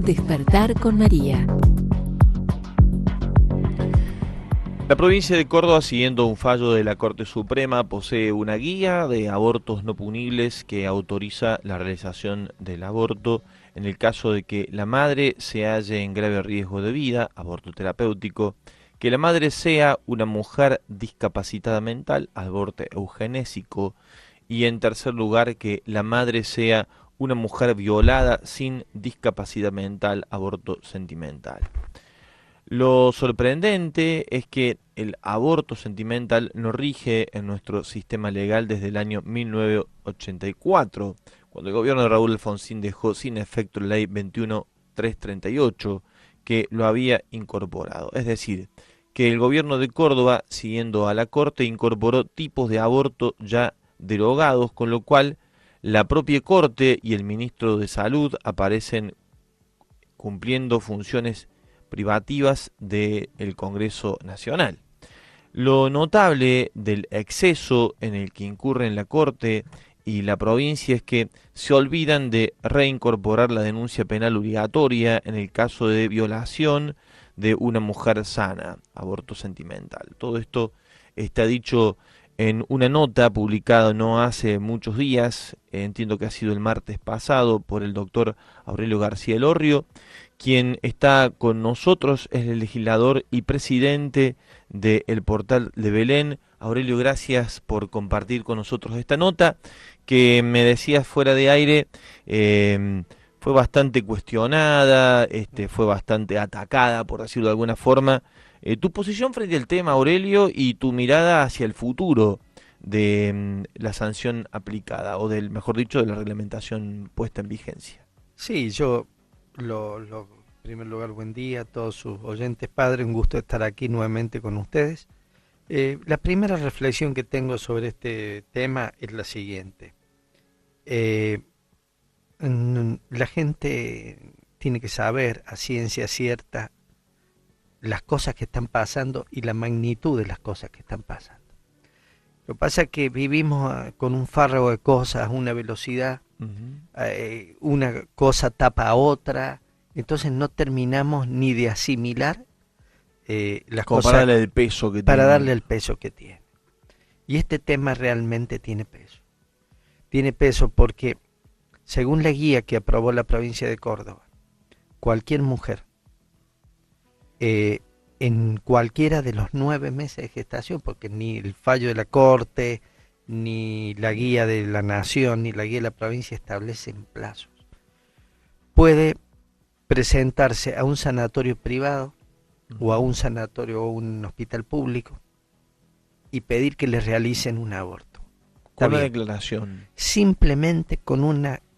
Despertar con María. La provincia de Córdoba, siguiendo un fallo de la Corte Suprema, posee una guía de abortos no punibles que autoriza la realización del aborto en el caso de que la madre se halle en grave riesgo de vida, aborto terapéutico, que la madre sea una mujer discapacitada mental, aborto eugenésico, y en tercer lugar que la madre sea una mujer violada sin discapacidad mental, aborto sentimental. Lo sorprendente es que el aborto sentimental no rige en nuestro sistema legal desde el año 1984, cuando el gobierno de Raúl Alfonsín dejó sin efecto la ley 21338, que lo había incorporado. Es decir, que el gobierno de Córdoba, siguiendo a la Corte, incorporó tipos de aborto ya derogados, con lo cual la propia Corte y el ministro de Salud aparecen cumpliendo funciones privativas del Congreso Nacional. Lo notable del exceso en el que incurren la Corte y la provincia es que se olvidan de reincorporar la denuncia penal obligatoria en el caso de violación de una mujer sana, aborto sentimental. Todo esto está dicho en una nota publicada no hace muchos días, entiendo que ha sido el martes pasado, por el doctor Aurelio García Elorrio. Quien está con nosotros es el legislador y presidente del Portal de Belén. Aurelio, gracias por compartir con nosotros esta nota que me decías fuera de aire, fue bastante cuestionada, fue bastante atacada, por decirlo de alguna forma. Tu posición frente al tema, Aurelio, y tu mirada hacia el futuro de la sanción aplicada, o del, mejor dicho, de la reglamentación puesta en vigencia. Sí, en primer lugar, buen día a todos sus oyentes, padre, un gusto estar aquí nuevamente con ustedes. La primera reflexión que tengo sobre este tema es la siguiente. La gente tiene que saber a ciencia cierta las cosas que están pasando y la magnitud de las cosas que están pasando. Lo que pasa es que vivimos con un fárrago de cosas, una velocidad, una cosa tapa a otra, entonces no terminamos ni de asimilar las como cosas para darle el peso que para tiene. darle el peso que tiene. Y este tema realmente tiene peso. Tiene peso porque, según la guía que aprobó la provincia de Córdoba, cualquier mujer en cualquiera de los 9 meses de gestación, porque ni el fallo de la Corte, ni la guía de la Nación, ni la guía de la provincia establecen plazos, puede presentarse a un sanatorio privado o a un sanatorio o un hospital público y pedir que le realicen un aborto. Con una declaración. Simplemente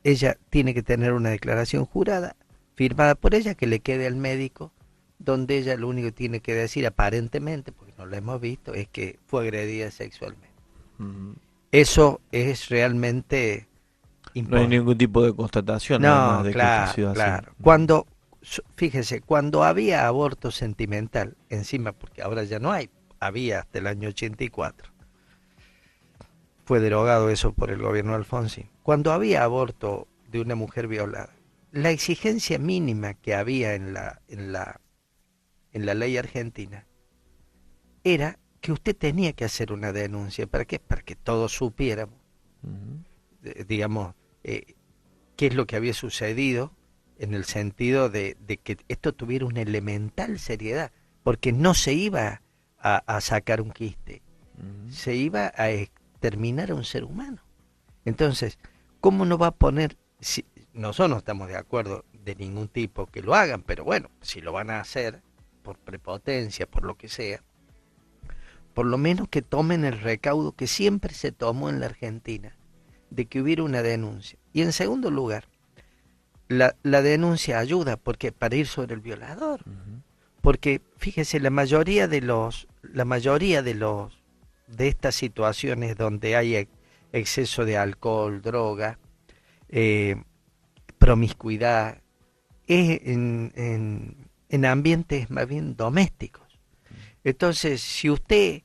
ella tiene que tener una declaración jurada, firmada por ella, que le quede al médico, donde ella lo único que tiene que decir, aparentemente, porque no lo hemos visto, es que fue agredida sexualmente. Eso es realmente No hay ningún tipo de constatación, no, además de claro, que ha sido así. Claro. Fíjese, cuando había aborto sentimental, encima, porque ahora ya no hay, había hasta el año 84, fue derogado eso por el gobierno de Alfonsín. Cuando había aborto de una mujer violada, la exigencia mínima que había en la ley argentina era que usted tenía que hacer una denuncia. ¿Para qué? Para que todos supiéramos, digamos, qué es lo que había sucedido, en el sentido de que esto tuviera una elemental seriedad, porque no se iba a sacar un quiste, se iba a exterminar a un ser humano. Entonces, ¿cómo no va a poner? Si, nosotros no estamos de acuerdo de ningún tipo que lo hagan, pero bueno, si lo van a hacer por prepotencia, por lo que sea, por lo menos que tomen el recaudo que siempre se tomó en la Argentina, de que hubiera una denuncia. Y en segundo lugar, la denuncia ayuda porque para ir sobre el violador. Porque fíjese, la mayoría de estas situaciones donde hay exceso de alcohol, droga, promiscuidad, es en ambientes más bien domésticos. Entonces, si usted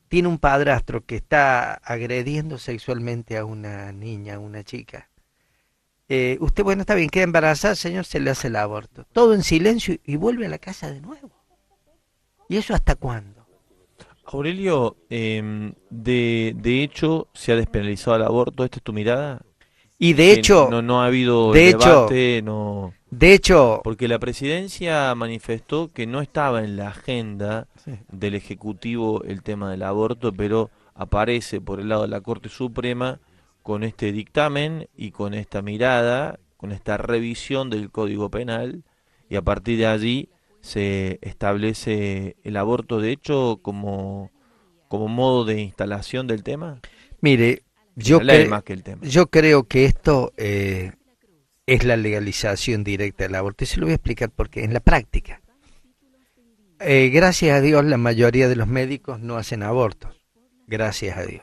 tiene un padrastro que está agrediendo sexualmente a una niña, a una chica, Usted, bueno, está bien, queda embarazada, señor, se le hace el aborto. Todo en silencio y vuelve a la casa de nuevo. ¿Y eso hasta cuándo? Aurelio, de hecho se ha despenalizado el aborto, ¿esta es tu mirada? Y Que no ha habido el de hecho, debate, no... de hecho, Porque la presidencia manifestó que no estaba en la agenda sí. del Ejecutivo el tema del aborto, pero aparece por el lado de la Corte Suprema con este dictamen y con esta mirada, con esta revisión del Código Penal, y a partir de allí se establece el aborto, de hecho, como modo de instalación del tema, Mire, de la ley más que el tema. yo creo que esto es la legalización directa del aborto. Y se lo voy a explicar porque en la práctica, gracias a Dios, la mayoría de los médicos no hacen abortos. Gracias a Dios.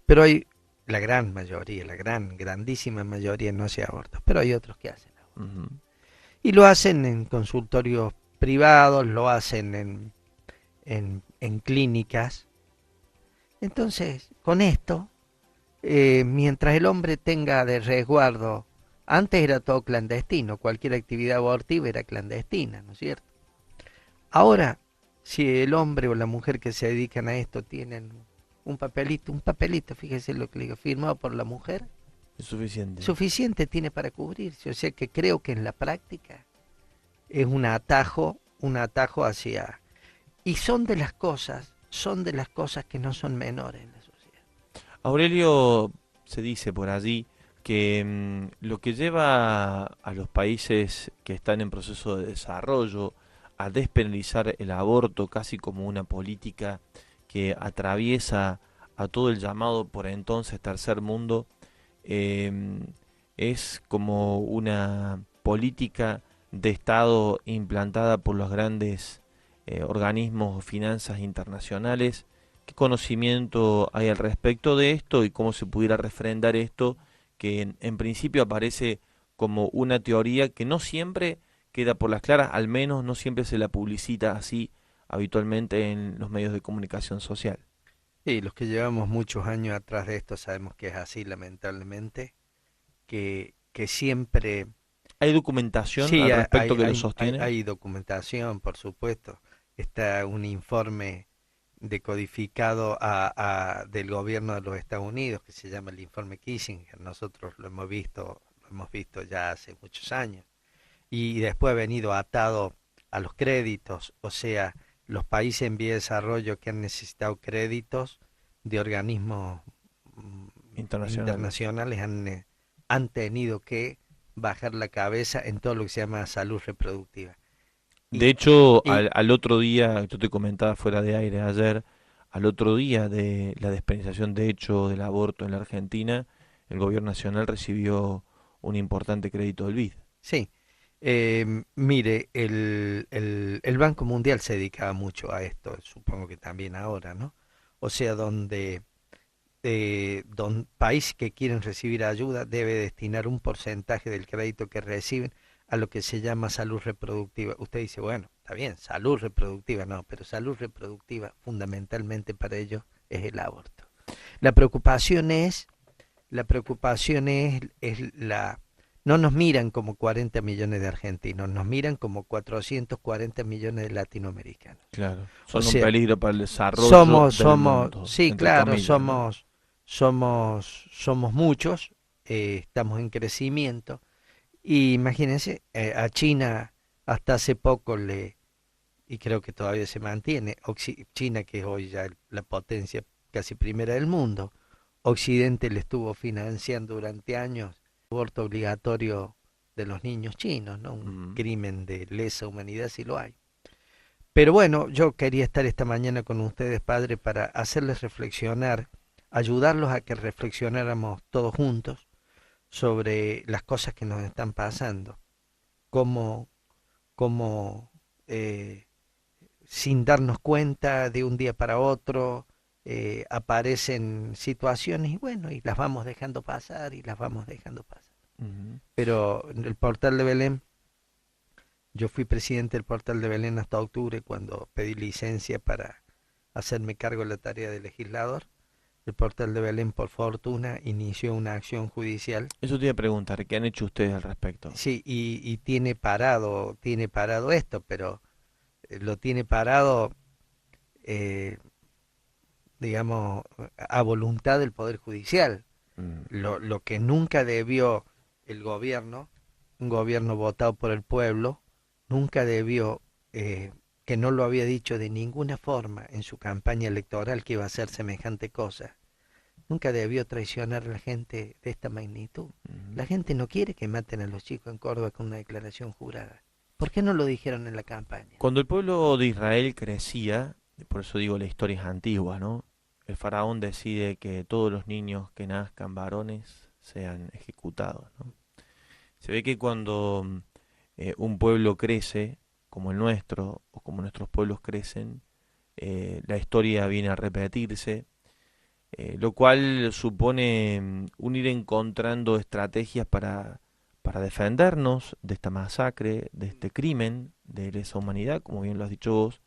Pero hay la gran mayoría, la grandísima mayoría no hace abortos. Pero hay otros que hacen abortos. Ujú. Y lo hacen en consultorios privados, lo hacen en clínicas. Entonces, con esto, mientras el hombre tenga de resguardo, antes era todo clandestino, cualquier actividad abortiva era clandestina, ¿no es cierto? Ahora, si el hombre o la mujer que se dedican a esto tienen un papelito, fíjese lo que le digo, firmado por la mujer, Es suficiente. suficiente tiene para cubrirse. O sea que creo que en la práctica es un atajo hacia... Y son de las cosas que no son menores en la sociedad. Aurelio, se dice por allí que lo que lleva a los países que están en proceso de desarrollo a despenalizar el aborto casi como una política que atraviesa a todo el llamado por entonces tercer mundo, em, es como una política de Estado implantada por los grandes organismos o finanzas internacionales. ¿Qué conocimiento hay al respecto de esto y cómo se pudiera refrendar esto que en principio aparece como una teoría que no siempre queda por las claras, al menos no siempre se la publicita así habitualmente en los medios de comunicación social? Y los que llevamos muchos años atrás de esto sabemos que es así, lamentablemente, que siempre... ¿Hay documentación Sí, al respecto que lo sostiene? hay documentación, por supuesto. Está un informe decodificado del gobierno de los Estados Unidos que se llama el informe Kissinger. Nosotros lo hemos visto ya hace muchos años. Y después ha venido atado a los créditos, o sea, los países en vía de desarrollo que han necesitado créditos de organismos Internacionales. internacionales han tenido que bajar la cabeza en todo lo que se llama salud reproductiva. De Y, hecho, y al otro día, yo te comentaba fuera de aire ayer, al otro día de la despenalización de hecho del aborto en la Argentina, el gobierno nacional recibió un importante crédito del BID. sí, mire, el Banco Mundial se dedicaba mucho a esto, supongo que también ahora, ¿no? O sea, donde países que quieren recibir ayuda debe destinar un porcentaje del crédito que reciben a lo que se llama salud reproductiva. Usted dice, bueno, está bien, salud reproductiva, no, pero salud reproductiva fundamentalmente para ellos es el aborto. La preocupación es, la preocupación es no nos miran como 40 millones de argentinos, nos miran como 440 millones de latinoamericanos. Claro, O son un sea, peligro para el desarrollo del mundo, sí, entre claro, comillas, ¿no? somos muchos, estamos en crecimiento. Y imagínense, a China hasta hace poco y creo que todavía se mantiene, China que es hoy ya la potencia casi primera del mundo, Occidente le estuvo financiando durante años el aborto obligatorio de los niños chinos, ¿no? Un Mm. crimen de lesa humanidad si lo hay. Pero bueno, yo quería estar esta mañana con ustedes, padre, para hacerles reflexionar, ayudarlos a que reflexionáramos todos juntos sobre las cosas que nos están pasando, cómo, cómo sin darnos cuenta de un día para otro aparecen situaciones y bueno, y las vamos dejando pasar y las vamos dejando pasar. Ujú. Pero en el portal de Belén, yo fui presidente del portal de Belén hasta octubre cuando pedí licencia para hacerme cargo de la tarea de legislador. el portal de Belén, por fortuna, inició una acción judicial. Eso te iba a preguntar, ¿qué han hecho ustedes al respecto? Sí, y tiene parado esto, pero lo tiene parado, eh, digamos, a voluntad del Poder Judicial. Mm, Lo que nunca debió el gobierno, un gobierno votado por el pueblo, nunca debió, que no lo había dicho de ninguna forma en su campaña electoral que iba a hacer semejante cosa, nunca debió traicionar a la gente de esta magnitud. La mm. gente no quiere que maten a los chicos en Córdoba con una declaración jurada. ¿Por qué no lo dijeron en la campaña? Cuando el pueblo de Israel crecía, por eso digo la historia es antigua, ¿no? El faraón decide que todos los niños que nazcan varones sean ejecutados, ¿no? Se ve que cuando un pueblo crece, como el nuestro, o como nuestros pueblos crecen, la historia viene a repetirse, lo cual supone un ir encontrando estrategias para defendernos de esta masacre, de este crimen, de lesa humanidad, como bien lo has dicho vos,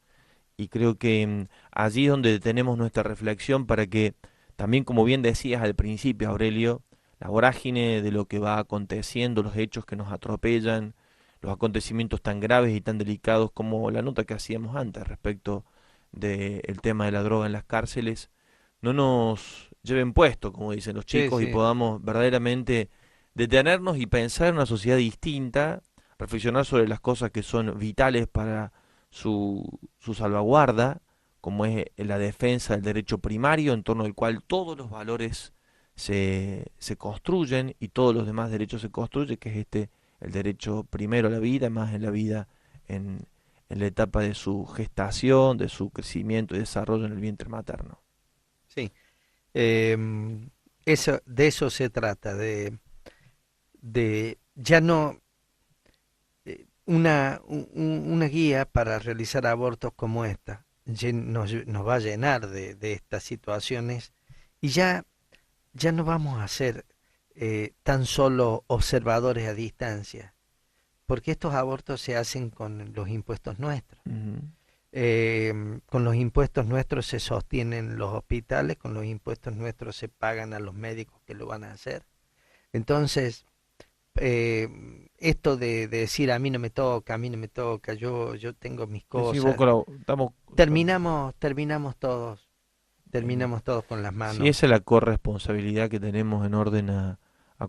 y creo que allí es donde tenemos nuestra reflexión para que también, como bien decías al principio, Aurelio, la vorágine de lo que va aconteciendo, los hechos que nos atropellan, los acontecimientos tan graves y tan delicados como la nota que hacíamos antes respecto del tema de la droga en las cárceles, no nos lleven puesto, como dicen los Sí, chicos, y sí. podamos verdaderamente detenernos y pensar en una sociedad distinta, reflexionar sobre las cosas que son vitales para su salvaguarda, como es la defensa del derecho primario, en torno al cual todos los valores se construyen y todos los demás derechos se construyen, que es el derecho primero a la vida, más en la vida en, en la etapa de su gestación, de su crecimiento y desarrollo en el vientre materno. Sí. Eso, de eso se trata, de ya no una guía para realizar abortos como esta nos va a llenar de estas situaciones y ya no vamos a ser tan solo observadores a distancia, porque estos abortos se hacen con los impuestos nuestros. Ujú. Con los impuestos nuestros se sostienen los hospitales, con los impuestos nuestros se pagan a los médicos que lo van a hacer. Entonces, esto de decir a mí no me toca, a mí no me toca, yo tengo mis Decís vos, cosas, estamos en, terminamos todos con las si manos. esa es la corresponsabilidad que tenemos en orden a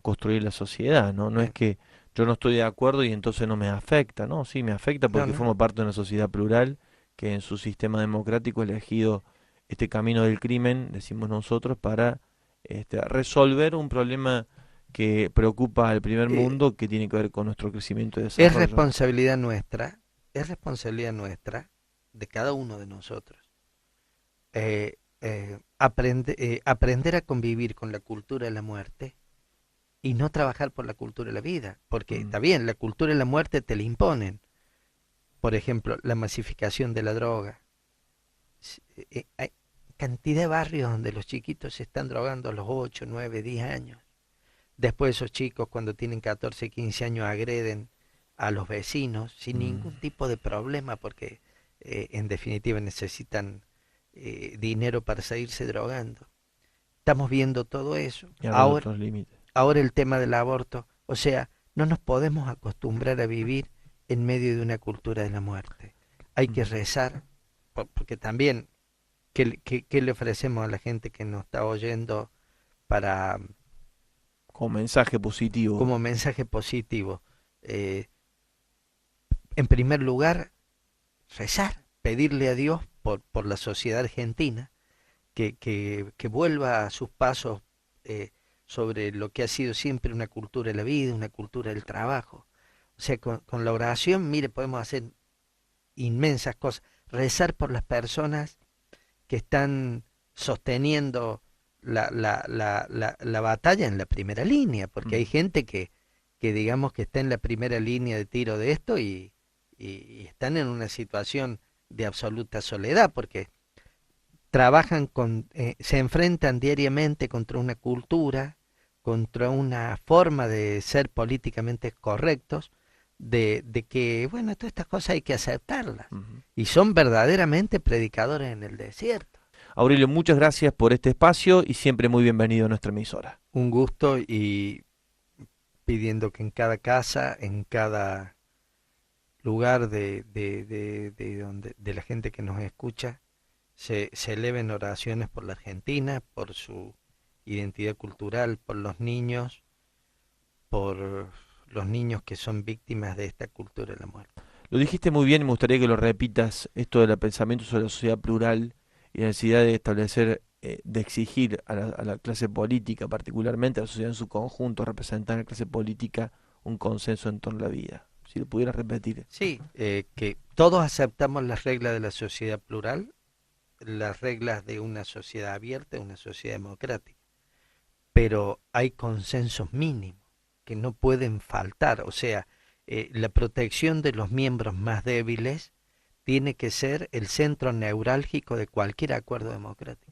construir la sociedad, ¿no? No es eh, que yo no estoy de acuerdo y entonces no me afecta, ¿no? Sí, me afecta no, porque no. formo parte de una sociedad plural que en su sistema democrático ha elegido este camino del crimen, decimos nosotros, para resolver un problema que preocupa al primer Eh, mundo, que tiene que ver con nuestro crecimiento y es desarrollo. responsabilidad nuestra, es responsabilidad nuestra, de cada uno de nosotros, aprender a convivir con la cultura de la muerte y no trabajar por la cultura de la vida, porque Mm, está bien, la cultura de la muerte te la imponen. Por ejemplo, la masificación de la droga. Hay cantidad de barrios donde los chiquitos se están drogando a los 8, 9, 10 años. Después esos chicos cuando tienen 14, 15 años agreden a los vecinos sin mm. ningún tipo de problema porque en definitiva necesitan dinero para seguirse drogando. Estamos viendo todo eso. Y ahora otros límites. Ahora el tema del aborto. O sea, no nos podemos acostumbrar a vivir en medio de una cultura de la muerte. Hay que Mm. rezar, porque también, ¿qué le ofrecemos a la gente que nos está oyendo para Con mensaje positivo. como mensaje positivo? Eh, en primer lugar, rezar, pedirle a Dios por la sociedad argentina que vuelva a sus pasos sobre lo que ha sido siempre una cultura de la vida, una cultura del trabajo. O sea, con la oración, mire, podemos hacer inmensas cosas. Rezar por las personas que están sosteniendo la batalla en la primera línea, porque hay Mm. gente que digamos que está en la primera línea de tiro de esto y están en una situación de absoluta soledad, porque trabajan se enfrentan diariamente contra una cultura, contra una forma de ser políticamente correctos, de que, bueno, todas estas cosas hay que aceptarlas. Ujú. Y son verdaderamente predicadores en el desierto. Aurelio, muchas gracias por este espacio y siempre muy bienvenido a nuestra emisora. Un gusto y pidiendo que en cada casa, en cada lugar de la gente que nos escucha, se eleven oraciones por la Argentina, por su identidad cultural, por los niños que son víctimas de esta cultura de la muerte. Lo dijiste muy bien y me gustaría que lo repitas, esto del pensamiento sobre la sociedad plural y la necesidad de establecer, de exigir a la clase política, particularmente a la sociedad en su conjunto, representar a la clase política un consenso en torno a la vida. Si lo pudieras repetir. Sí, que todos aceptamos las reglas de la sociedad plural, las reglas de una sociedad abierta, una sociedad democrática, pero hay consensos mínimos que no pueden faltar, o sea, la protección de los miembros más débiles tiene que ser el centro neurálgico de cualquier acuerdo democrático.